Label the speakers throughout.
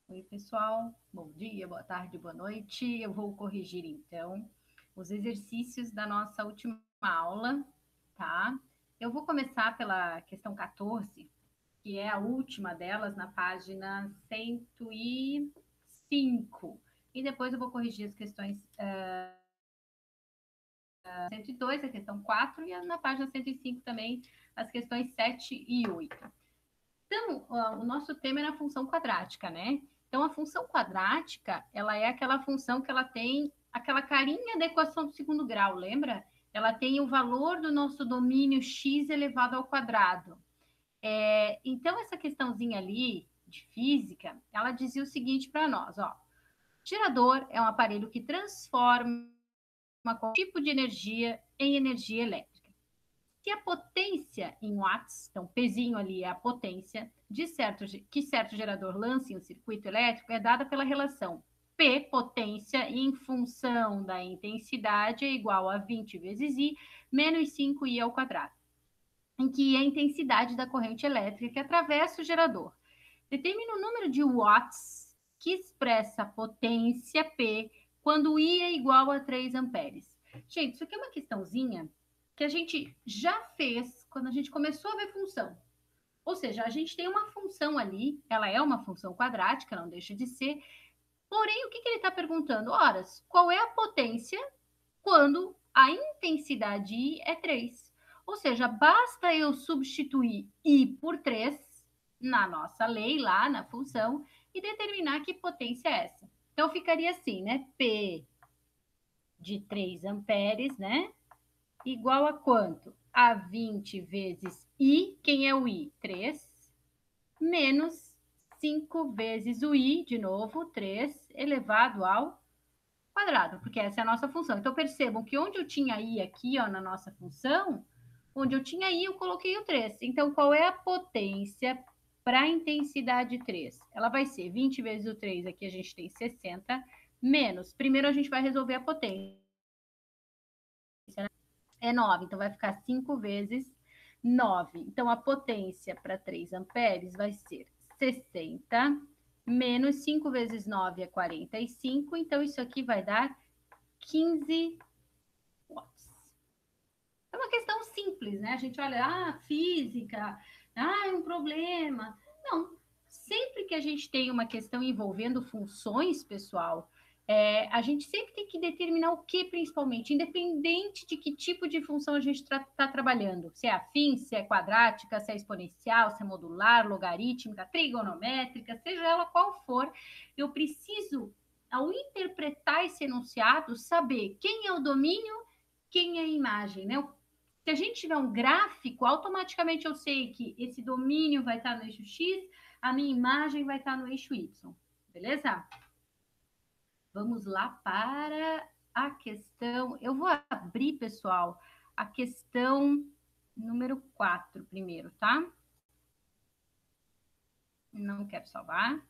Speaker 1: Oi, pessoal. Bom dia, boa tarde, boa noite. Eu vou corrigir, então, os exercícios da nossa última aula, tá? Eu vou começar pela questão 14, que é a última delas, na página 105. E depois eu vou corrigir as questões 102, a questão 4, e na página 105 também, as questões 7 e 8. Então, o nosso tema é a função quadrática, né? Então, a função quadrática, ela é aquela função que ela tem aquela carinha da equação do segundo grau, lembra? Ela tem o valor do nosso domínio x elevado ao quadrado. Então, essa questãozinha ali de física, ela dizia o seguinte para nós, ó. Gerador é um aparelho que transforma qualquer tipo de energia em energia elétrica. Se a potência em watts, então Pzinho ali é a potência que certo gerador lança em um circuito elétrico, é dada pela relação P, potência, em função da intensidade, é igual a 20 vezes I, menos 5I ao quadrado, em que é a intensidade da corrente elétrica que atravessa o gerador. Determina o número de watts que expressa a potência P quando I é igual a 3 amperes. Gente, isso aqui é uma questãozinha que a gente já fez quando a gente começou a ver função. Ou seja, a gente tem uma função ali, ela é uma função quadrática, não deixa de ser. Porém, o que ele está perguntando? Horas, qual é a potência quando a intensidade I é 3? Ou seja, basta eu substituir I por 3 na nossa lei, lá na função, e determinar que potência é essa. Então, ficaria assim, né? P de 3 amperes, né? Igual a quanto? A 20 vezes I, quem é o I? 3, menos 5 vezes o I, de novo, 3, elevado ao quadrado, porque essa é a nossa função. Então, percebam que onde eu tinha I aqui, ó, na nossa função, onde eu tinha I, eu coloquei o 3. Então, qual é a potência para a intensidade 3? Ela vai ser 20 vezes o 3, aqui a gente tem 60, menos, primeiro a gente vai resolver a potência, é 9, então vai ficar 5 vezes 9. Então, a potência para 3 amperes vai ser 60, menos 5 vezes 9 é 45, então isso aqui vai dar 15 watts. É uma questão simples, né? A gente olha, física, é um problema. Não, sempre que a gente tem uma questão envolvendo funções, pessoal, a gente sempre tem que determinar o que, principalmente, independente de que tipo de função a gente está trabalhando. Se é afim, se é quadrática, se é exponencial, se é modular, logarítmica, trigonométrica, seja ela qual for, eu preciso, ao interpretar esse enunciado, saber quem é o domínio, quem é a imagem, né? Se a gente tiver um gráfico, automaticamente eu sei que esse domínio vai estar no eixo X, a minha imagem vai estar no eixo Y. Beleza? Vamos lá para a questão. Eu vou abrir, pessoal, a questão número 4 primeiro, tá? Não quero salvar.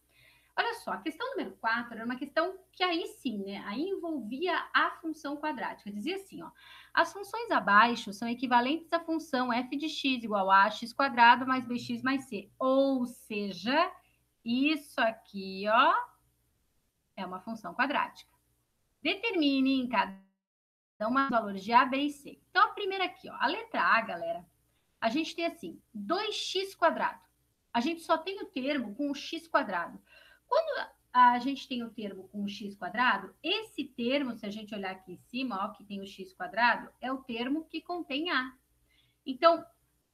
Speaker 1: Olha só, a questão número 4 era uma questão que aí sim, né? Aí envolvia a função quadrática. Dizia assim, ó. As funções abaixo são equivalentes à função f de x igual a x quadrado mais bx mais c. Ou seja, isso aqui, ó, é uma função quadrática. Determine em cada uma os valores de a, b e c. Então, a primeira aqui, ó, a letra A, galera, a gente tem assim, 2x quadrado. A gente só tem o termo com o x quadrado. Quando a gente tem o termo com o x quadrado, esse termo, se a gente olhar aqui em cima, ó, que tem o x quadrado, é o termo que contém a. Então,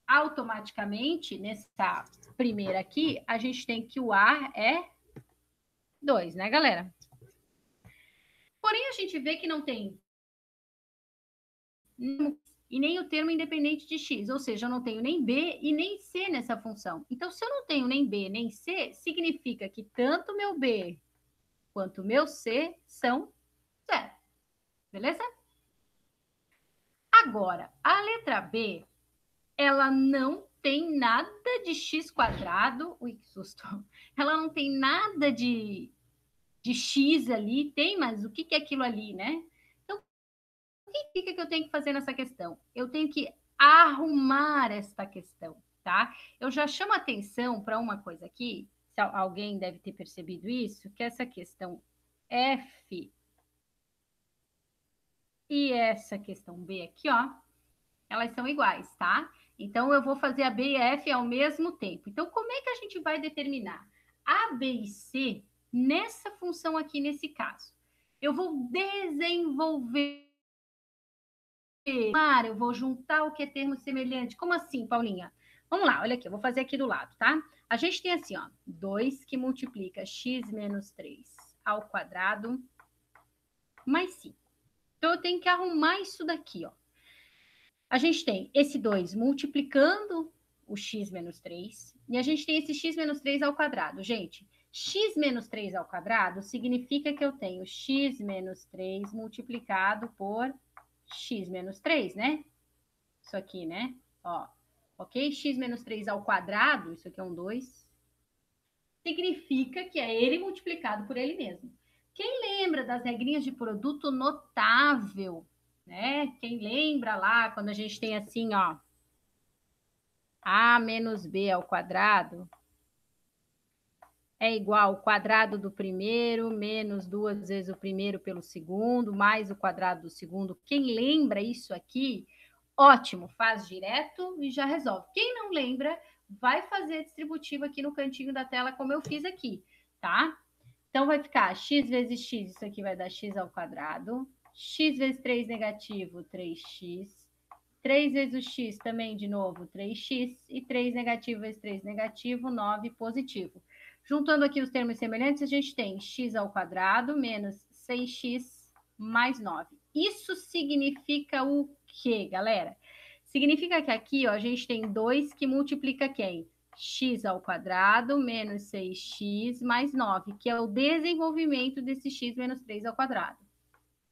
Speaker 1: automaticamente, nessa primeira aqui, a gente tem que o a é 2, né, galera? Porém, a gente vê que não tem e nem o termo independente de x, ou seja, eu não tenho nem b e nem c nessa função. Então, se eu não tenho nem b nem c, significa que tanto meu b quanto meu c são zero. Beleza? Agora, a letra B, ela não tem nada de x quadrado. Ui, que susto. Ela não tem nada de x ali. Tem, mas o que é aquilo ali, né? Então, o que eu tenho que fazer nessa questão? Eu tenho que arrumar esta questão, tá? Eu já chamo atenção para uma coisa aqui. se alguém deve ter percebido isso, que essa questão F e essa questão B aqui, ó, elas são iguais, tá? Então, eu vou fazer a B e a F ao mesmo tempo. Então, como é que a gente vai determinar A, B e C nessa função aqui, nesse caso? Eu vou desenvolver. Eu vou juntar o que é termo semelhante. Como assim, Paulinha? Vamos lá, olha aqui, eu vou fazer aqui do lado, tá? A gente tem assim, ó, 2 que multiplica x menos 3 ao quadrado mais 5. Então, eu tenho que arrumar isso daqui, ó. A gente tem esse 2 multiplicando o x menos 3, e a gente tem esse x menos 3 ao quadrado. Gente, x menos 3 ao quadrado significa que eu tenho x menos 3 multiplicado por x menos 3, né? Isso aqui, né? Ó, ok? X menos 3 ao quadrado, isso aqui é um 2, significa que é ele multiplicado por ele mesmo. Quem lembra das regrinhas de produto notável, né? Quem lembra lá quando a gente tem assim, ó, A menos B ao quadrado é igual ao quadrado do primeiro menos 2 vezes o primeiro pelo segundo, mais o quadrado do segundo. Quem lembra isso aqui, ótimo, faz direto e já resolve. Quem não lembra, vai fazer distributivo aqui no cantinho da tela, como eu fiz aqui, tá? Então, vai ficar x vezes x, isso aqui vai dar x ao quadrado. X vezes 3 negativo, 3x. 3 vezes o x também, de novo, 3x. E 3 negativo vezes 3 negativo, 9 positivo. Juntando aqui os termos semelhantes, a gente tem x ao quadrado menos 6x mais 9. Isso significa o quê, galera? Significa que aqui, ó, a gente tem 2 que multiplica quem? X ao quadrado menos 6x mais 9, que é o desenvolvimento desse x menos 3 ao quadrado.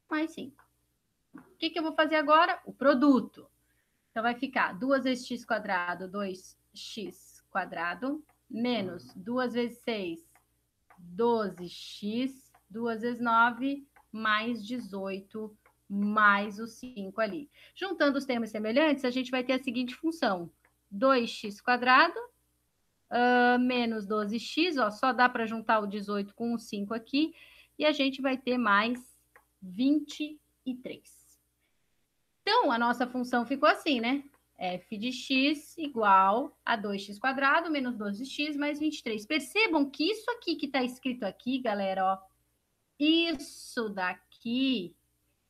Speaker 1: Mais 5. O que eu vou fazer agora? O produto. Então, vai ficar 2 vezes x quadrado, 2x quadrado, menos 2 vezes 6, 12x, 2 vezes 9, mais 18, mais o 5 ali. Juntando os termos semelhantes, a gente vai ter a seguinte função. 2x quadrado, menos 12x, ó, só dá para juntar o 18 com o 5 aqui, e a gente vai ter mais 23. Então, a nossa função ficou assim, né? F de x igual a 2x quadrado menos 12x mais 23. Percebam que isso aqui que está escrito aqui, galera, ó, isso daqui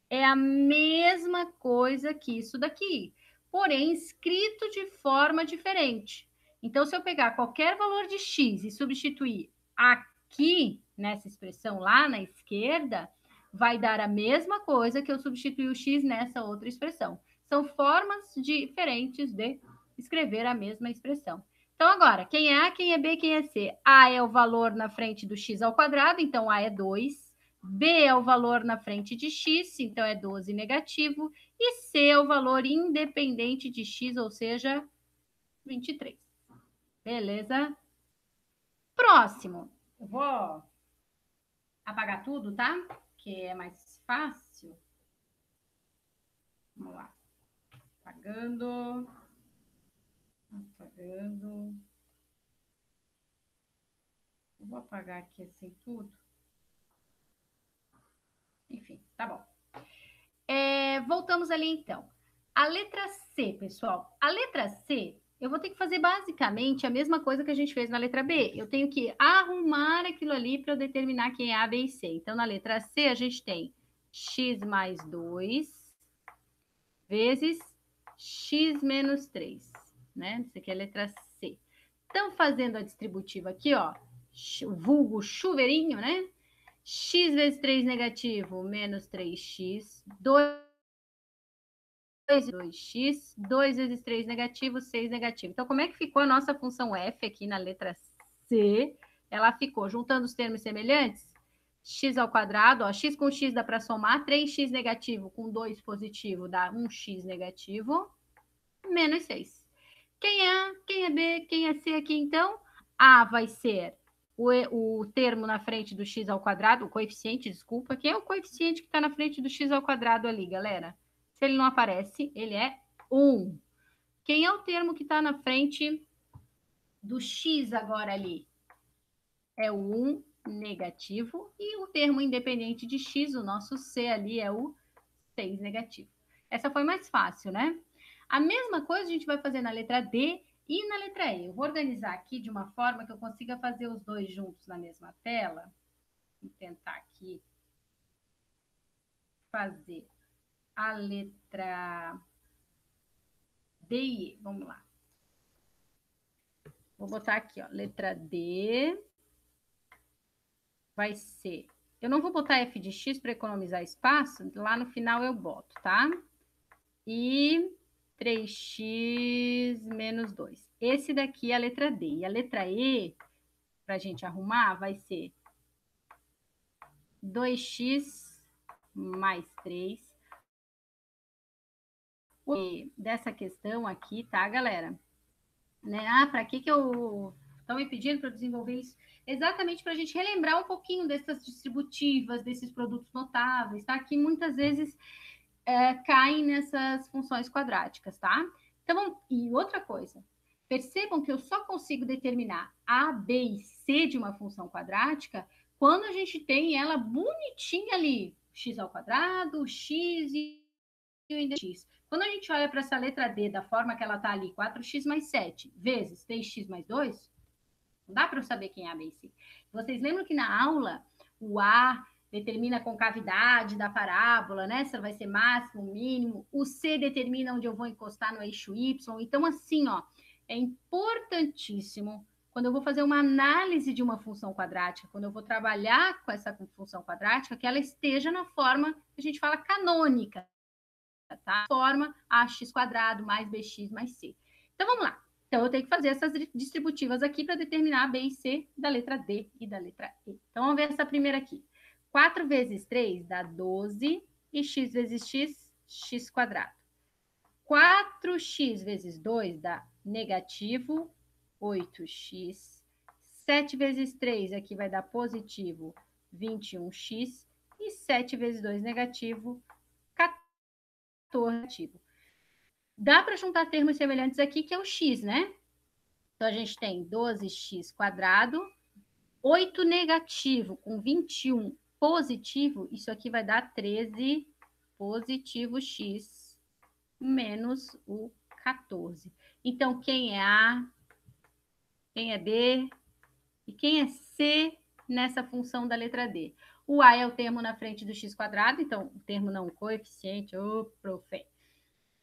Speaker 1: é a mesma coisa que isso daqui, porém escrito de forma diferente. Então, se eu pegar qualquer valor de x e substituir aqui, nessa expressão lá na esquerda, vai dar a mesma coisa que eu substituir o x nessa outra expressão. São formas diferentes de escrever a mesma expressão. Então, agora, quem é A, quem é B, quem é C? A é o valor na frente do x ao quadrado, então A é 2. B é o valor na frente de x, então é 12 negativo. E C é o valor independente de x, ou seja, 23. Beleza? Próximo. Eu vou apagar tudo, tá? Que é mais fácil. Vamos lá. Apagando. Apagando. Eu vou apagar aqui assim tudo. Enfim, tá bom. Voltamos ali então. A letra C, pessoal. A letra C, eu vou ter que fazer basicamente a mesma coisa que a gente fez na letra B. Eu tenho que arrumar aquilo ali para eu determinar quem é A, B e C. Então, na letra C, a gente tem x mais 2 vezes x menos 3, né? Isso aqui é a letra C. Então, fazendo a distributiva aqui, ó, o vulgo chuveirinho, né? X vezes 3 negativo, menos 3x, 2x, 2 vezes 3 negativo, 6 negativo. Então, como é que ficou a nossa função f aqui na letra C? Ela ficou juntando os termos semelhantes, x ao quadrado, ó, x com x dá para somar, 3x negativo com 2 positivo dá 1x negativo, menos 6. Quem é A, quem é B, quem é C aqui, então? A vai ser o termo na frente do x ao quadrado, o coeficiente, desculpa. Quem é o coeficiente que está na frente do x ao quadrado ali, galera? Se ele não aparece, ele é 1. Quem é o termo que está na frente do x agora ali? é o 1 negativo, e o termo independente de x, o nosso c ali, é o 6 negativo. Essa foi mais fácil, né? A mesma coisa a gente vai fazer na letra D e na letra E. Eu vou organizar aqui de uma forma que eu consiga fazer os dois juntos na mesma tela. Vou tentar aqui fazer a letra D e E. Vamos lá. Vou botar aqui, ó, letra D vai ser... Eu não vou botar f de x para economizar espaço, lá no final eu boto, tá? E 3x menos 2. Esse daqui é a letra D. E a letra E, para a gente arrumar, vai ser 2x mais 3. E dessa questão aqui, tá, galera? Né? Ah, para que eu... Estão me pedindo para desenvolver isso? Exatamente para a gente relembrar um pouquinho dessas distributivas, desses produtos notáveis, tá? Que muitas vezes caem nessas funções quadráticas, tá? Então, e outra coisa, percebam que eu só consigo determinar A, B e C de uma função quadrática quando a gente tem ela bonitinha ali, x ao quadrado, x e o x. Quando a gente olha para essa letra D da forma que ela está ali, 4x mais 7 vezes 3x mais 2, não dá para eu saber quem é A, B e C. Vocês lembram que na aula o A determina a concavidade da parábola, né? Se ela vai ser máximo, mínimo. O C determina onde eu vou encostar no eixo Y. Então, assim, ó, é importantíssimo quando eu vou fazer uma análise de uma função quadrática, quando eu vou trabalhar com essa função quadrática, que ela esteja na forma que a gente fala canônica, tá? Forma ax quadrado mais bx mais c. Então, vamos lá. Então, eu tenho que fazer essas distributivas aqui para determinar a B e C da letra D e da letra E. Então, vamos ver essa primeira aqui. 4 vezes 3 dá 12 e x vezes x, x quadrado. 4x vezes 2 dá negativo 8x. 7 vezes 3 aqui vai dar positivo 21x. E 7 vezes 2 negativo 14 negativo. Dá para juntar termos semelhantes aqui, que é o x, né? Então, a gente tem 12x quadrado, 8 negativo com 21 positivo, isso aqui vai dar 13 positivo x menos o 14. Então, quem é A, quem é B e quem é C nessa função da letra D? O A é o termo na frente do x quadrado, então, o termo não, o coeficiente, profe.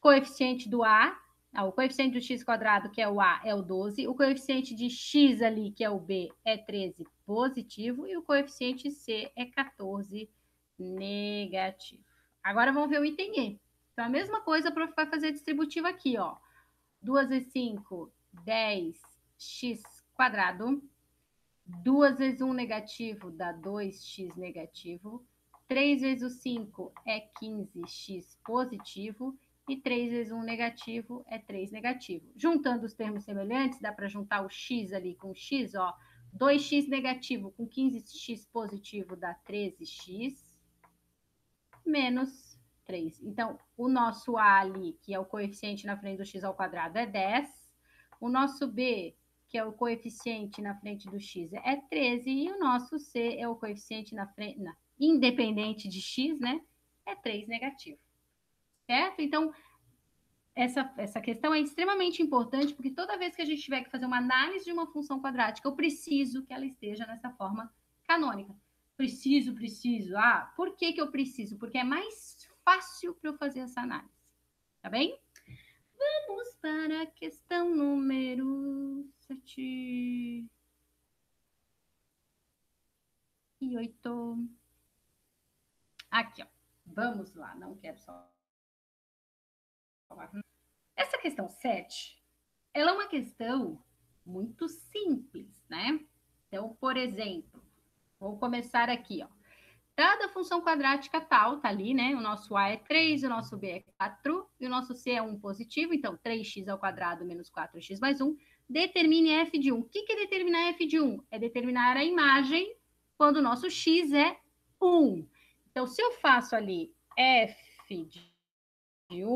Speaker 1: Coeficiente do A, o coeficiente do x quadrado, que é o A, é o 12. O coeficiente de x ali, que é o B, é 13 positivo. E o coeficiente C é 14 negativo. Agora vamos ver o item E. Então, a mesma coisa para fazer distributiva aqui, ó. 2 vezes 5, 10x quadrado. 2 vezes 1 negativo dá 2x negativo. 3 vezes o 5 é 15x positivo. E 3 vezes 1 negativo é 3 negativo. Juntando os termos semelhantes, dá para juntar o x ali com o x, ó. 2x negativo com 15x positivo dá 13x menos 3. Então, o nosso A ali, que é o coeficiente na frente do x ao quadrado, é 10. O nosso B, que é o coeficiente na frente do x, é 13. E o nosso C é o coeficiente na frente, independente de x, né? É 3 negativo. Certo? Então, essa questão é extremamente importante, porque toda vez que a gente tiver que fazer uma análise de uma função quadrática, eu preciso que ela esteja nessa forma canônica. Preciso. Ah, por que eu preciso? Porque é mais fácil para eu fazer essa análise. Tá bem? Vamos para a questão número 7 e 8. Aqui, ó. Vamos lá, não quero só. Essa questão 7, ela é uma questão muito simples, né? Então, por exemplo, vou começar aqui, ó. Dada a função quadrática tal, tá ali, né? O nosso A é 3, o nosso B é 4 e o nosso C é 1 positivo, então 3x ao quadrado menos 4x mais 1. Determine f de 1. O que é determinar f de 1? É determinar a imagem quando o nosso x é 1. Então, se eu faço ali f de 1,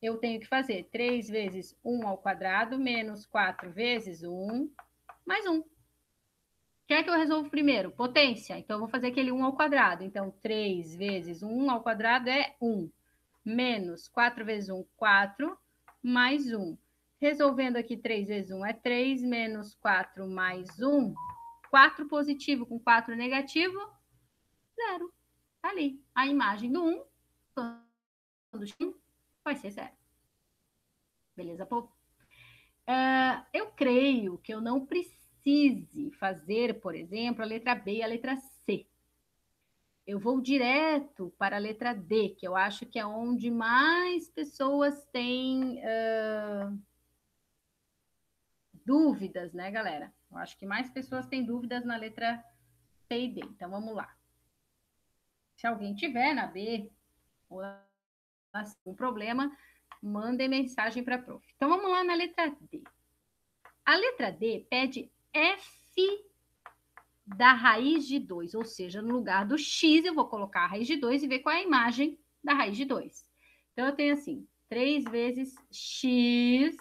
Speaker 1: eu tenho que fazer 3 vezes 1 ao quadrado menos 4 vezes 1 mais 1. quer que eu resolva primeiro? Potência. Então, eu vou fazer aquele 1 ao quadrado. Então, 3 vezes 1 ao quadrado é 1. Menos 4 vezes 1, 4. Mais 1. Resolvendo aqui 3 vezes 1 é 3. Menos 4 mais 1. 4 positivo com 4 negativo. 0. Tá ali. A imagem do 1. Quando x vai ser 0. Beleza, povo? Eu creio que eu não precise fazer, por exemplo, a letra B e a letra C. Eu vou direto para a letra D, que eu acho que é onde mais pessoas têm dúvidas, né, galera? Eu acho que mais pessoas têm dúvidas na letra C e D. Então, vamos lá. Se alguém tiver na B ou um problema, mandem mensagem para a prof. Então, vamos lá na letra D. A letra D pede f da raiz de 2, ou seja, no lugar do x, eu vou colocar a raiz de 2 e ver qual é a imagem da raiz de 2. Então, eu tenho assim, 3 vezes x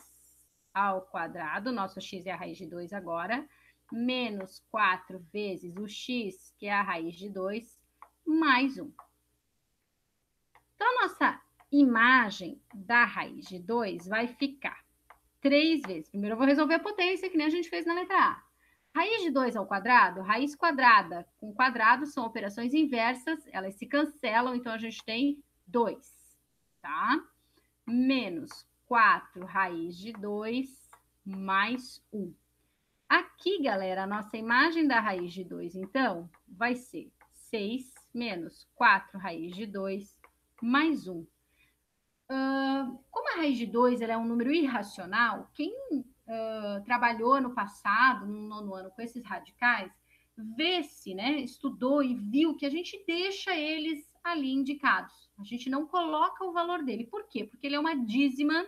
Speaker 1: ao quadrado, nosso x é a raiz de 2 agora, menos 4 vezes o x, que é a raiz de 2, mais 1. Então, a nossa imagem da raiz de 2 vai ficar 3 vezes. Primeiro eu vou resolver a potência, que nem a gente fez na letra A. Raiz de 2 ao quadrado, raiz quadrada com quadrado são operações inversas, elas se cancelam, então a gente tem 2, tá? Menos 4 raiz de 2 mais 1. Aqui, galera, a nossa imagem da raiz de 2, então, vai ser 6 menos 4 raiz de 2 mais 1. Como a raiz de 2 ela é um número irracional, quem trabalhou no passado, no nono ano, com esses radicais, vê-se, né, estudou e viu que a gente deixa eles ali indicados. A gente não coloca o valor dele. Por quê? Porque ele é uma dízima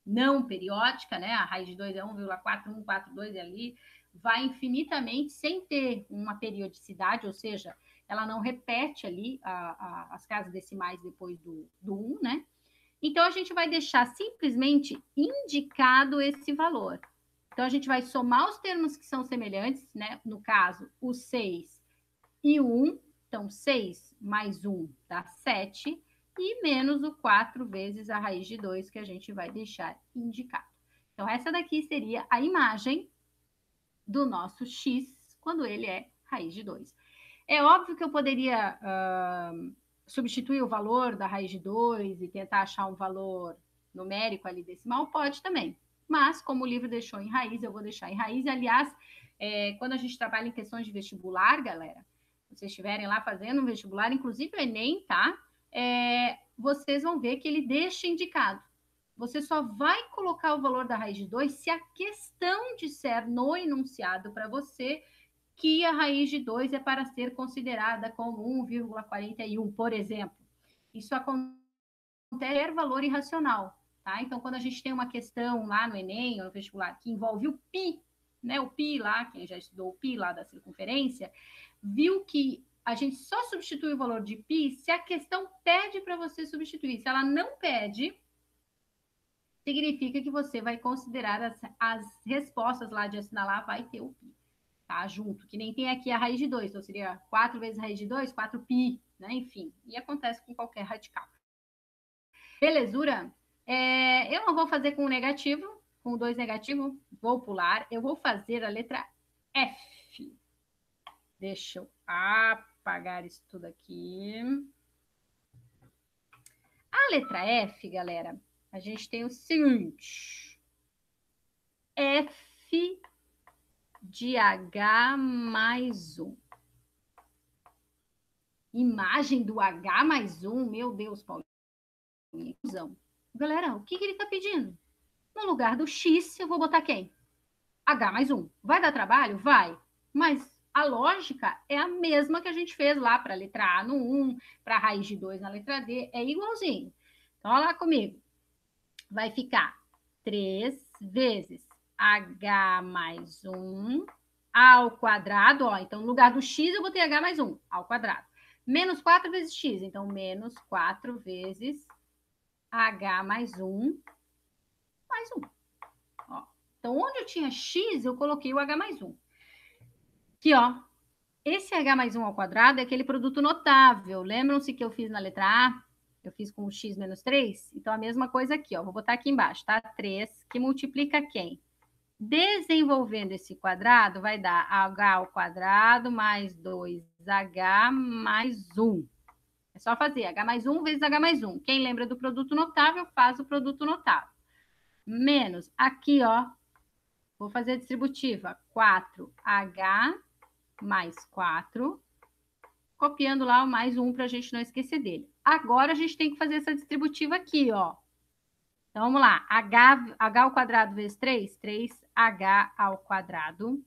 Speaker 1: não periódica, né? A raiz de 2 é 1,4142 e ali vai infinitamente sem ter uma periodicidade, ou seja, ela não repete ali as casas decimais depois do 1, né? Então, a gente vai deixar simplesmente indicado esse valor. Então, a gente vai somar os termos que são semelhantes, né? No caso, o 6 e o 1. Então, 6 mais 1 dá 7. E menos o 4 vezes a raiz de 2, que a gente vai deixar indicado. Então, essa daqui seria a imagem do nosso x, quando ele é raiz de 2. É óbvio que eu poderia substituir o valor da raiz de 2 e tentar achar um valor numérico ali decimal, pode também. Mas, como o livro deixou em raiz, eu vou deixar em raiz. Aliás, quando a gente trabalha em questões de vestibular, galera, vocês estiverem lá fazendo um vestibular, inclusive o Enem, tá? Vocês vão ver que ele deixa indicado. Você só vai colocar o valor da raiz de 2 se a questão disser no enunciado para você que a raiz de 2 é para ser considerada como 1,41, por exemplo. Isso acontece ter valor irracional, tá? Então, quando a gente tem uma questão lá no Enem, ou no vestibular, que envolve o π, né? O π lá, quem já estudou o π lá da circunferência, viu que a gente só substitui o valor de π se a questão pede para você substituir. Se ela não pede, significa que você vai considerar as respostas lá de assinalar, vai ter o π. Tá, junto, que nem tem aqui a raiz de 2, então seria 4 vezes raiz de 2, 4π, né? Enfim, e acontece com qualquer radical. Belezura? Eu não vou fazer com negativo, com 2 negativo, vou pular, eu vou fazer a letra F. Deixa eu apagar isso tudo aqui. A letra F, galera, a gente tem o seguinte: F de H mais 1. Imagem do H mais 1, meu Deus, Paulinho. Galera, o que ele está pedindo? No lugar do X, eu vou botar quem? H mais 1. Vai dar trabalho? Vai. Mas a lógica é a mesma que a gente fez lá para a letra A no 1, para a raiz de 2 na letra D. É igualzinho. Então, olha lá comigo. Vai ficar 3 vezes H mais 1 ao quadrado. Ó, então, no lugar do X, eu botei H mais 1 ao quadrado. Menos 4 vezes X. Então, menos 4 vezes H mais 1 mais 1. Ó. Então, onde eu tinha X, eu coloquei o H mais 1. Aqui, ó. Esse h mais 1 ao quadrado é aquele produto notável. Lembram-se que eu fiz na letra A? Eu fiz com o x menos 3? Então, a mesma coisa aqui, ó. Vou botar aqui embaixo, tá? 3, que multiplica quem? Desenvolvendo esse quadrado, vai dar h ao quadrado mais 2h mais 1. É só fazer h mais 1 vezes h mais 1. Quem lembra do produto notável, faz o produto notável. Menos, aqui, ó, vou fazer a distributiva. 4h mais 4, copiando lá o mais 1 para a gente não esquecer dele. Agora, a gente tem que fazer essa distributiva aqui, ó. Então, vamos lá. H ao quadrado vezes 3, 3h ao quadrado,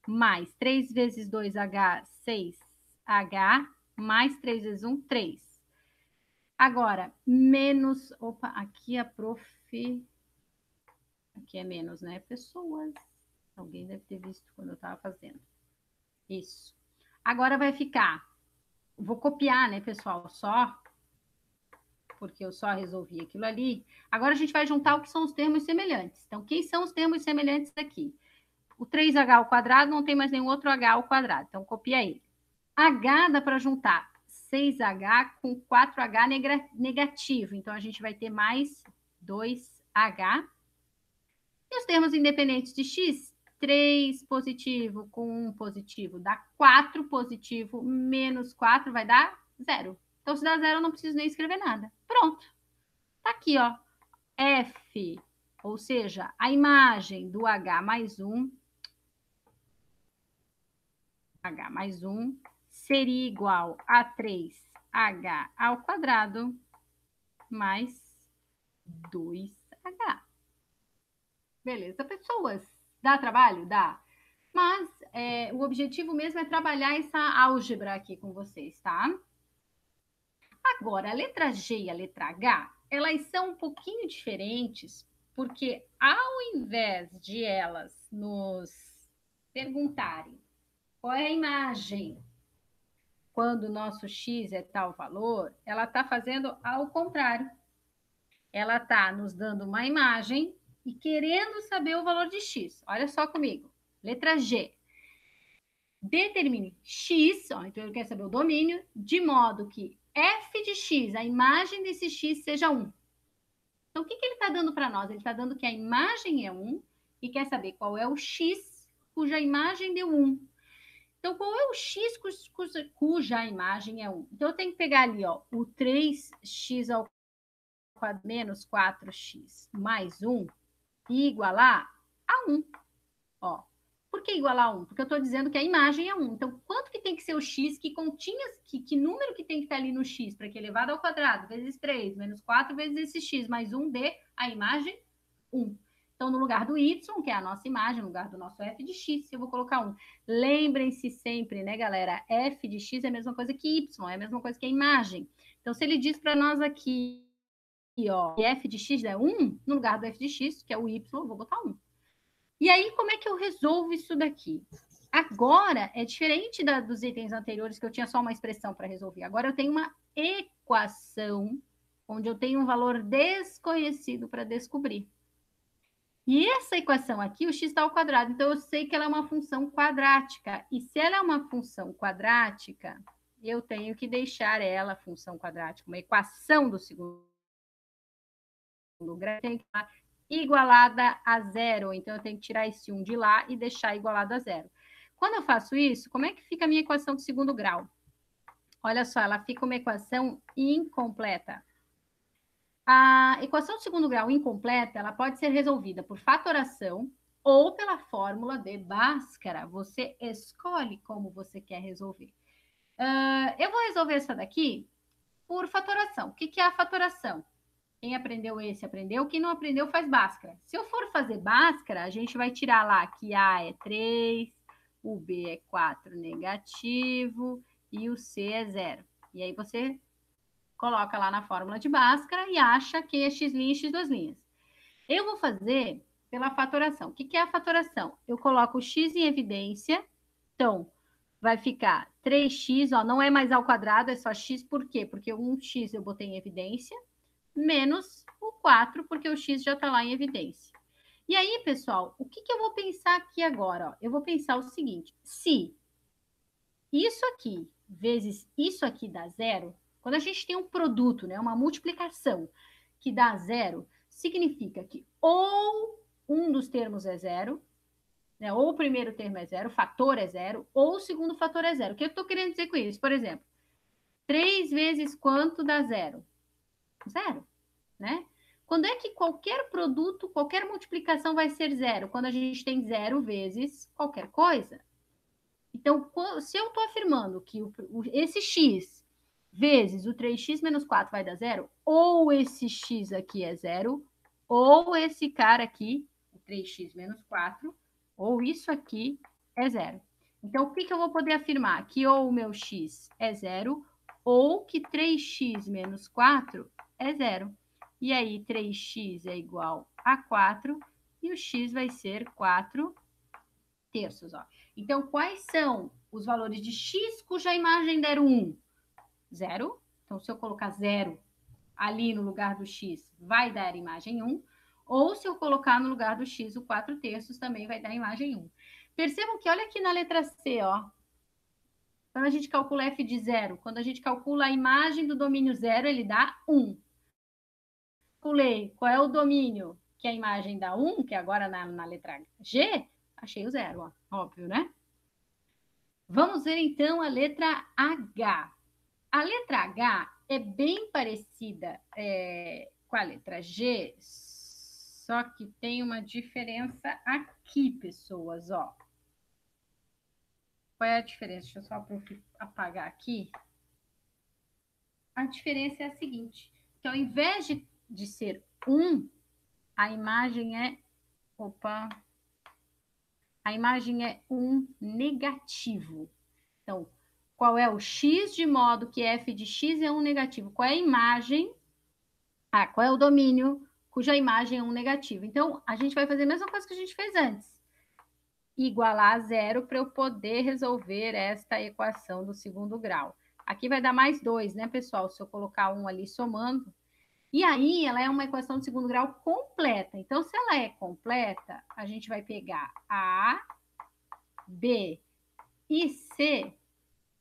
Speaker 1: mais 3 vezes 2h, 6h, mais 3 vezes 1, 3. Agora, menos... Opa, aqui a prof... Aqui é menos, né, pessoas? Alguém deve ter visto quando eu estava fazendo. Isso. Agora vai ficar... Vou copiar, né, pessoal? Só... Porque eu só resolvi aquilo ali. Agora a gente vai juntar o que são os termos semelhantes. Então, quem são os termos semelhantes aqui? O 3h ao quadrado não tem mais nenhum outro h ao quadrado. Então, copia ele. H dá para juntar 6h com 4h negativo. Então, a gente vai ter mais 2h. E os termos independentes de x, 3 positivo com 1 positivo dá 4 positivo, menos 4 vai dar 0. Então, se dá 0, eu não preciso nem escrever nada. Pronto. Tá aqui, ó. F, ou seja, a imagem do h mais 1, seria igual a 3h ao quadrado mais 2h. Beleza, pessoas? Dá trabalho? Dá. Mas o objetivo mesmo é trabalhar essa álgebra aqui com vocês, tá? Agora, a letra G e a letra H, elas são um pouquinho diferentes, porque ao invés de elas nos perguntarem qual é a imagem quando o nosso x é tal valor, ela está fazendo ao contrário. Ela está nos dando uma imagem e querendo saber o valor de x. Olha só comigo. Letra G. Determine x, ó, então ele quer saber o domínio, de modo que f de x, a imagem desse x, seja 1. Então, o que ele está dando para nós? Ele está dando que a imagem é 1 e quer saber qual é o x cuja imagem deu 1. Então, qual é o x cuja imagem é 1? Então, eu tenho que pegar ali, ó, o 3x ao quadrado menos 4x mais 1 e igualar a 1. Ó, por que igualar a 1? Porque eu estou dizendo que a imagem é 1. Então, quanto que tem que ser o x que continha, que número que tem que estar ali no x para que elevado ao quadrado vezes 3 menos 4 vezes esse x mais 1 dê a imagem 1. Então, no lugar do y, que é a nossa imagem, no lugar do nosso f de x, eu vou colocar 1. Lembrem-se sempre, né, galera? F de x é a mesma coisa que y, é a mesma coisa que a imagem. Então, se ele diz para nós aqui, ó, que f de x é 1, no lugar do f de x, que é o y, eu vou botar 1. E aí, como é que eu resolvo isso daqui? Agora, é diferente dos itens anteriores, que eu tinha só uma expressão para resolver. Agora, eu tenho uma equação, onde eu tenho um valor desconhecido para descobrir. E essa equação aqui, o x está ao quadrado, então eu sei que ela é uma função quadrática. E se ela é uma função quadrática, eu tenho que deixar ela, função quadrática, uma equação do segundo grau, tem que estar igualada a zero. Então, eu tenho que tirar esse 1 de lá e deixar igualado a zero. Quando eu faço isso, como é que fica a minha equação do segundo grau? Olha só, ela fica uma equação incompleta. A equação de segundo grau incompleta, ela pode ser resolvida por fatoração ou pela fórmula de Bhaskara. Você escolhe como você quer resolver. Eu vou resolver essa daqui por fatoração. O que é a fatoração? Quem aprendeu esse, aprendeu. Quem não aprendeu, faz Bhaskara. Se eu for fazer Bhaskara, a gente vai tirar lá que A é 3, o B é 4 negativo e o C é 0. E aí você coloca lá na fórmula de Bhaskara e acha que é x' e x'. Eu vou fazer pela fatoração. O que é a fatoração? Eu coloco o x em evidência, então vai ficar 3x, ó, não é mais ao quadrado, é só x, por quê? Porque um x eu botei em evidência, menos o 4, porque o x já está lá em evidência. E aí, pessoal, o que eu vou pensar aqui agora? Ó? Eu vou pensar o seguinte, se isso aqui vezes isso aqui dá zero, quando a gente tem um produto, né, uma multiplicação que dá zero, significa que ou um dos termos é zero, né, ou o primeiro termo é zero, o fator é zero, ou o segundo fator é zero. O que eu estou querendo dizer com isso? Por exemplo, 3 vezes quanto dá zero? Zero, né? Quando é que qualquer produto, qualquer multiplicação vai ser zero? Quando a gente tem zero vezes qualquer coisa. Então, se eu estou afirmando que esse x vezes o 3x menos 4 vai dar zero, ou esse x aqui é zero, ou esse cara aqui, o 3x menos 4, ou isso aqui é zero. Então, o que eu vou poder afirmar? Que ou o meu x é zero, ou que 3x menos 4 é zero. E aí, 3x é igual a 4, e o x vai ser 4 terços. Ó. Então, quais são os valores de x cuja imagem der 1? Zero. Então, se eu colocar zero ali no lugar do x, vai dar a imagem 1. Ou se eu colocar no lugar do x o 4 terços, também vai dar a imagem 1. Percebam que olha aqui na letra C, ó. Quando a gente calcula f de zero, quando a gente calcula a imagem do domínio zero, ele dá 1. Calculei qual é o domínio que a imagem dá 1, que é agora na letra G, achei o zero, ó. Óbvio, né? Vamos ver então a letra H. A letra H é bem parecida com a letra G, só que tem uma diferença aqui, pessoas, ó. Qual é a diferença? Deixa eu só apagar aqui. A diferença é a seguinte, que ao invés de ser 1, a imagem é... Opa! A imagem é um negativo. Então, qual é o x de modo que f de x é um negativo? Qual é a imagem? Qual é o domínio cuja imagem é um negativo? Então, a gente vai fazer a mesma coisa que a gente fez antes. Igualar a zero para eu poder resolver esta equação do segundo grau. Aqui vai dar mais 2, né, pessoal? Se eu colocar um ali somando. E aí, ela é uma equação de segundo grau completa. Então, se ela é completa, a gente vai pegar A, B e C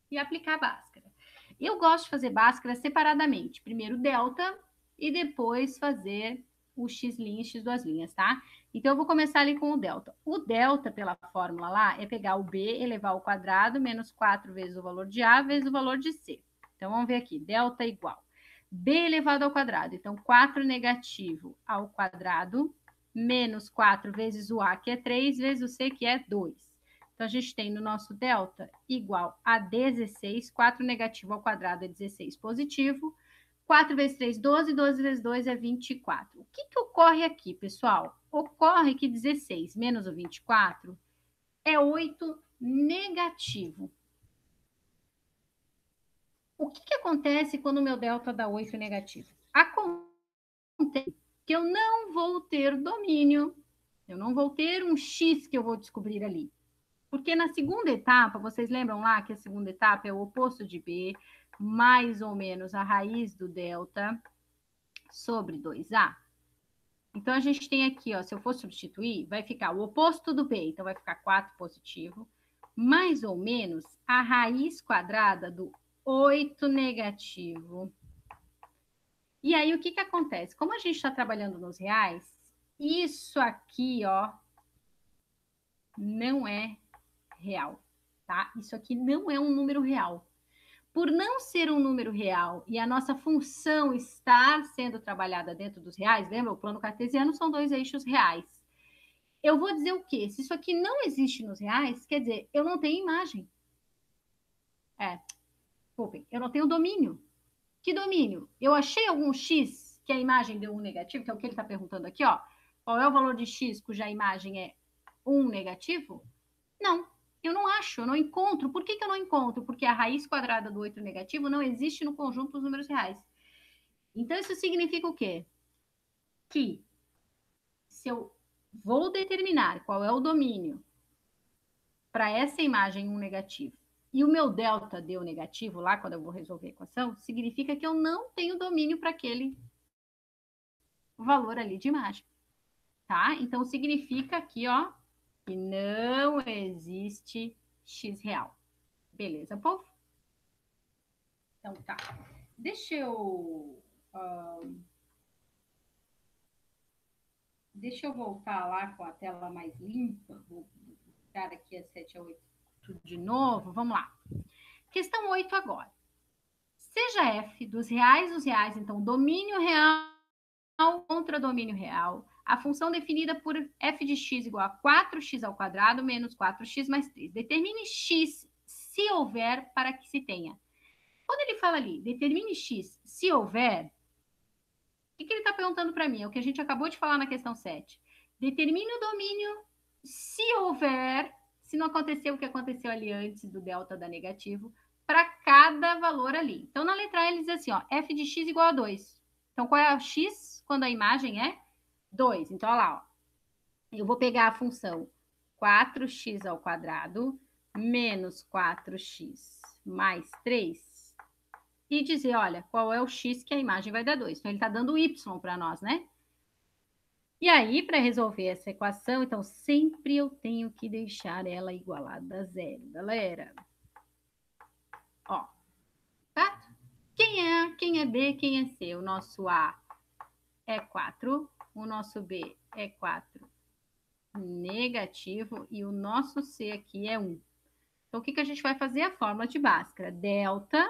Speaker 1: e aplicar a Bhaskara. Eu gosto de fazer Bhaskara separadamente. Primeiro delta e depois fazer o x' x duas linhas, tá? Então, eu vou começar ali com o delta. O delta, pela fórmula lá, é pegar o b, elevar ao quadrado, menos 4 vezes o valor de A, vezes o valor de C. Então, vamos ver aqui. Delta igual b elevado ao quadrado. Então, 4 negativo ao quadrado, menos 4 vezes o A, que é 3, vezes o C, que é 2. Então, a gente tem no nosso delta igual a 16, 4 negativo ao quadrado é 16 positivo, 4 vezes 3, 12, 12 vezes 2 é 24. O que ocorre aqui, pessoal? Ocorre que 16 menos o 24 é 8 negativo. O que acontece quando o meu delta dá 8 negativo? Acontece que eu não vou ter domínio, eu não vou ter um x que eu vou descobrir ali. Porque na segunda etapa, vocês lembram lá que a segunda etapa é o oposto de b, mais ou menos a raiz do delta sobre 2a? Então, a gente tem aqui, ó, se eu for substituir, vai ficar o oposto do b, então vai ficar 4 positivo, mais ou menos a raiz quadrada do 8 negativo. E aí, o que acontece? Como a gente está trabalhando nos reais, isso aqui, ó, não é real, tá? Isso aqui não é um número real. Por não ser um número real e a nossa função estar sendo trabalhada dentro dos reais, lembra? O plano cartesiano são 2 eixos reais. Eu vou dizer o quê? Se isso aqui não existe nos reais, quer dizer, eu não tenho imagem. Desculpem, eu não tenho domínio. Que domínio? Eu achei algum x que a imagem deu um negativo, que é o que ele está perguntando aqui, ó. Qual é o valor de x cuja imagem é um negativo? Não, eu não acho, eu não encontro. Por que eu não encontro? Porque a raiz quadrada do 8 negativo não existe no conjunto dos números reais. Então, isso significa o quê? Que se eu vou determinar qual é o domínio para essa imagem um negativo e o meu delta deu negativo lá, quando eu vou resolver a equação, significa que eu não tenho domínio para aquele valor ali de imagem, tá? Então, significa aqui, ó, que não existe x real. Beleza, povo? Então tá. Deixa eu voltar lá com a tela mais limpa. Vou ficar aqui a 7 a 8 de novo. Vamos lá. Questão 8 agora. Seja f dos reais, então domínio real contra domínio real, a função definida por f de x igual a 4x ao quadrado menos 4x mais 3. Determine x se houver para que se tenha. Quando ele fala ali, determine x se houver, o que ele está perguntando para mim? É o que a gente acabou de falar na questão 7. Determine o domínio se houver, se não aconteceu o que aconteceu ali antes do delta da negativo, para cada valor ali. Então, na letra A, ele diz assim, ó, f de x igual a 2. Então, qual é o x quando a imagem é 2? Então, olha lá, ó. Eu vou pegar a função 4x ao quadrado menos 4x mais 3 e dizer, olha, qual é o x que a imagem vai dar 2. Então, ele está dando y para nós, né? E aí, para resolver essa equação, então, sempre eu tenho que deixar ela igualada a zero, galera. Ó, tá? Quem é B, quem é C? O nosso A é 4, o nosso B é 4 negativo e o nosso C aqui é 1. Então, o que a gente vai fazer? A fórmula de Bhaskara. Delta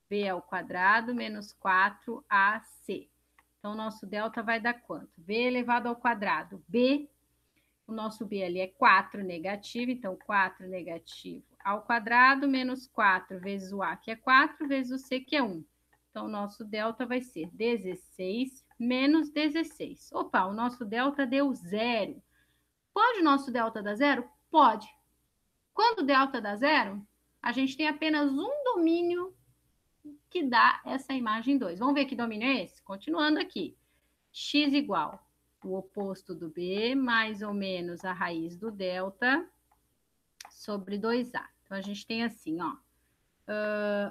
Speaker 1: B ao quadrado menos 4AC. Então, o nosso delta vai dar quanto? B elevado ao quadrado. B, o nosso B ali é 4 negativo, então 4 negativo ao quadrado menos 4 vezes o A, que é 4, vezes o C, que é 1. Então, o nosso delta vai ser 16 menos 16. Opa, o nosso delta deu 0. Pode o nosso delta dar 0? Pode. Quando o delta dá 0, a gente tem apenas um domínio que dá essa imagem 2. Vamos ver que domínio é esse? Continuando aqui. X igual o oposto do B, mais ou menos a raiz do delta, sobre 2A. Então, a gente tem assim, ó.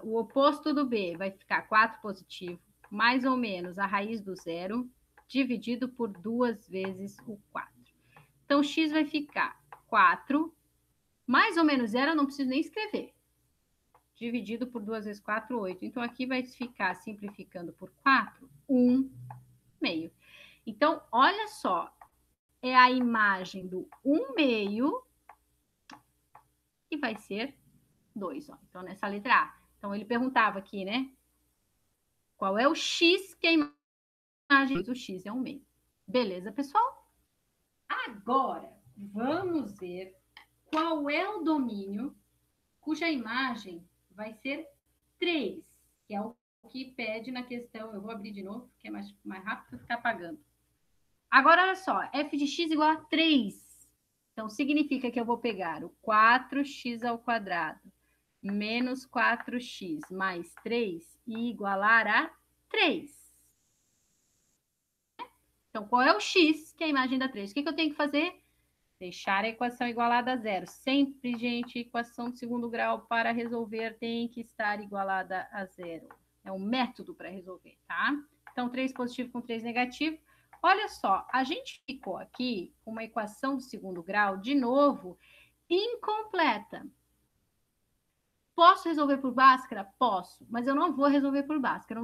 Speaker 1: O oposto do B vai ficar 4 positivo, mais ou menos a raiz do zero, dividido por 2 vezes o 4. Então, x vai ficar 4, mais ou menos zero, eu não preciso nem escrever. Dividido por 2 vezes 4, 8. Então, aqui vai ficar, simplificando por 4, 1 meio. Então, olha só, é a imagem do 1 meio que vai ser 2. Ó. Então, nessa letra A. Então, ele perguntava aqui, né? Qual é o x que a imagem do x é 1 meio. Beleza, pessoal? Agora, vamos ver qual é o domínio cuja imagem vai ser 3, que é o que pede na questão. Eu vou abrir de novo, porque é mais rápido ficar apagando. Agora, olha só, f de x igual a 3. Então, significa que eu vou pegar o 4x ao quadrado menos 4x mais 3 e igualar a 3. Então, qual é o x que é a imagem da 3? O que eu tenho que fazer? Deixar a equação igualada a zero. Sempre, gente, equação de segundo grau para resolver tem que estar igualada a zero. É um método para resolver, tá? Então, 3 positivo com 3 negativo. Olha só, a gente ficou aqui com uma equação do segundo grau, de novo, incompleta. Posso resolver por Bhaskara? Posso, mas eu não vou resolver por Bhaskara.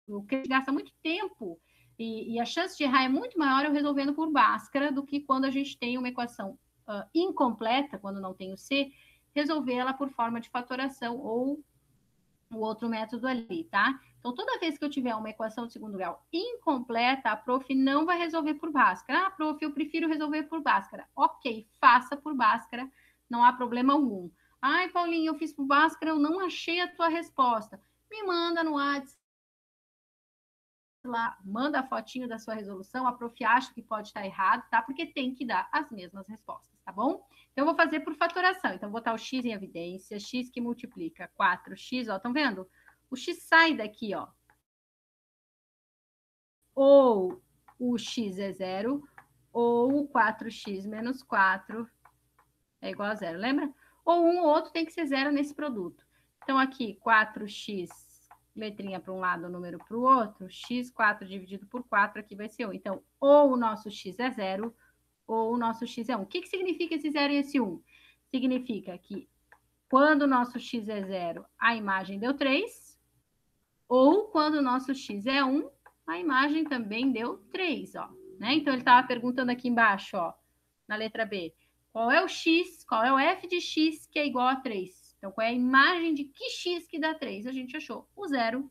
Speaker 1: Eu gasta muito tempo e a chance de errar é muito maior eu resolvendo por Bhaskara do que quando a gente tem uma equação incompleta, quando não tem o C, resolver ela por forma de fatoração ou o outro método ali, tá? Então, toda vez que eu tiver uma equação de segundo grau incompleta, a prof não vai resolver por Bhaskara. Ah, prof, eu prefiro resolver por Bhaskara. Ok, faça por Bhaskara, não há problema algum. Ai, Paulinho, eu fiz por Bhaskara, eu não achei a tua resposta. Me manda no WhatsApp lá, manda a fotinho da sua resolução, a prof acha que pode estar errado, tá? Porque tem que dar as mesmas respostas, tá bom? Então, eu vou fazer por fatoração. Então, vou botar o x em evidência, x que multiplica 4x, ó, estão vendo? O x sai daqui, ó. Ou o x é zero, ou o 4x menos 4 é igual a zero, lembra? Ou um ou outro tem que ser zero nesse produto. Então, aqui, 4x letrinha para um lado, número para o outro, x4 dividido por 4 aqui vai ser 1. Então, ou o nosso x é 0, ou o nosso x é 1. O que significa esse 0 e esse 1? significa que quando o nosso x é 0, a imagem deu 3, ou quando o nosso x é 1, a imagem também deu 3, ó. Né? Então, ele estava perguntando aqui embaixo, ó, na letra B, qual é o x, qual é o f de x que é igual a 3? Então, qual é a imagem de que x que dá 3? A gente achou o 0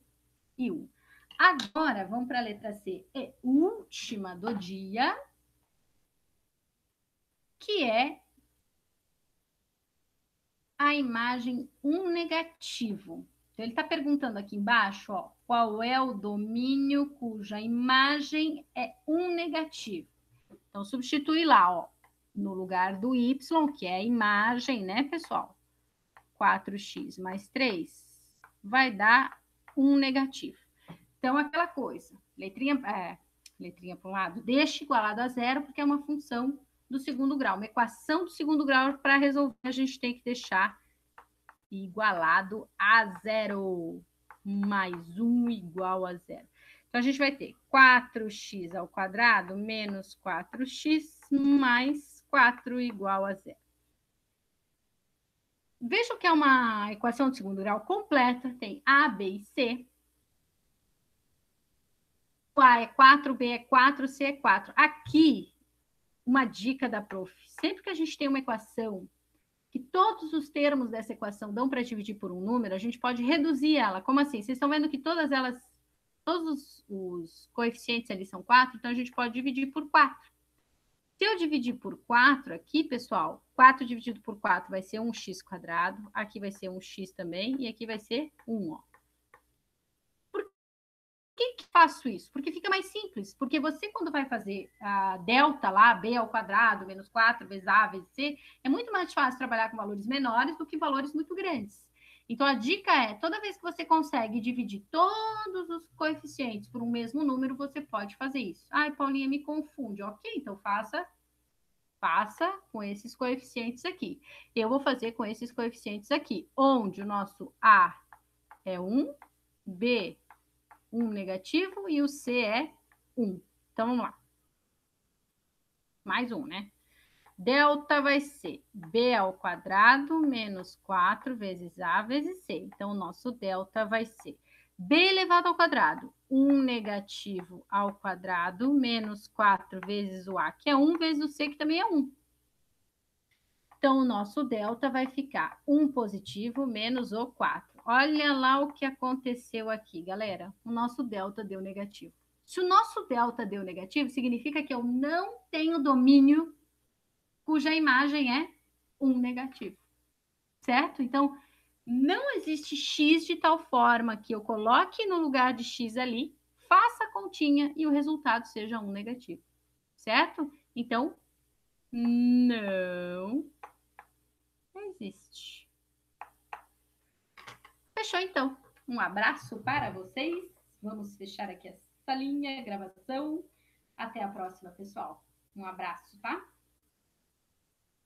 Speaker 1: e 1. Agora, vamos para a letra C, é última do dia, que é a imagem 1 negativo. Então, ele está perguntando aqui embaixo, ó, qual é o domínio cuja imagem é 1 negativo. Então, substitui lá, ó, no lugar do y, que é a imagem, né, pessoal? 4x mais 3 vai dar 1 negativo. Então, aquela coisa, letrinha para um lado, deixa igualado a 0, porque é uma função do segundo grau. Uma equação do segundo grau, para resolver, a gente tem que deixar igualado a 0. Mais 1 igual a 0. Então, a gente vai ter 4x ao quadrado menos 4x mais 4 igual a 0. Vejam que é uma equação de segundo grau completa. Tem A, B e C. O A é 4, B é 4, C é 4. Aqui, uma dica da prof. Sempre que a gente tem uma equação que todos os termos dessa equação dão para dividir por um número, a gente pode reduzir ela. Como assim? Vocês estão vendo que todas elas, todos os coeficientes ali são 4, então a gente pode dividir por 4. Se eu dividir por 4 aqui, pessoal, 4 dividido por 4 vai ser 1x², aqui vai ser 1x também, e aqui vai ser 1, ó. Por que faço isso? Porque fica mais simples. Porque você, quando vai fazer a delta lá, b ao quadrado, menos 4 vezes a vezes c, é muito mais fácil trabalhar com valores menores do que valores muito grandes. Então, a dica é, toda vez que você consegue dividir todos os coeficientes por um mesmo número, você pode fazer isso. Ai, Paulinha, me confunde. Ok, então faça com esses coeficientes aqui. Eu vou fazer com esses coeficientes aqui, onde o nosso A é 1, B 1 negativo e o C é 1. Então, vamos lá. Mais um, né? Delta vai ser B ao quadrado menos 4 vezes A vezes C. Então, o nosso delta vai ser B elevado ao quadrado, 1 negativo ao quadrado, menos 4 vezes o A, que é 1, vezes o C, que também é 1. Então, o nosso delta vai ficar 1 positivo menos o 4. Olha lá o que aconteceu aqui, galera. O nosso delta deu negativo. Se o nosso delta deu negativo, significa que eu não tenho domínio cuja imagem é 1 negativo. Certo? Então, não existe x de tal forma que eu coloque no lugar de x ali, faça a continha e o resultado seja 1 negativo. Certo? Então, não existe. Fechou, então. Um abraço para vocês. Vamos fechar aqui essa linha, gravação. Até a próxima, pessoal. Um abraço, tá?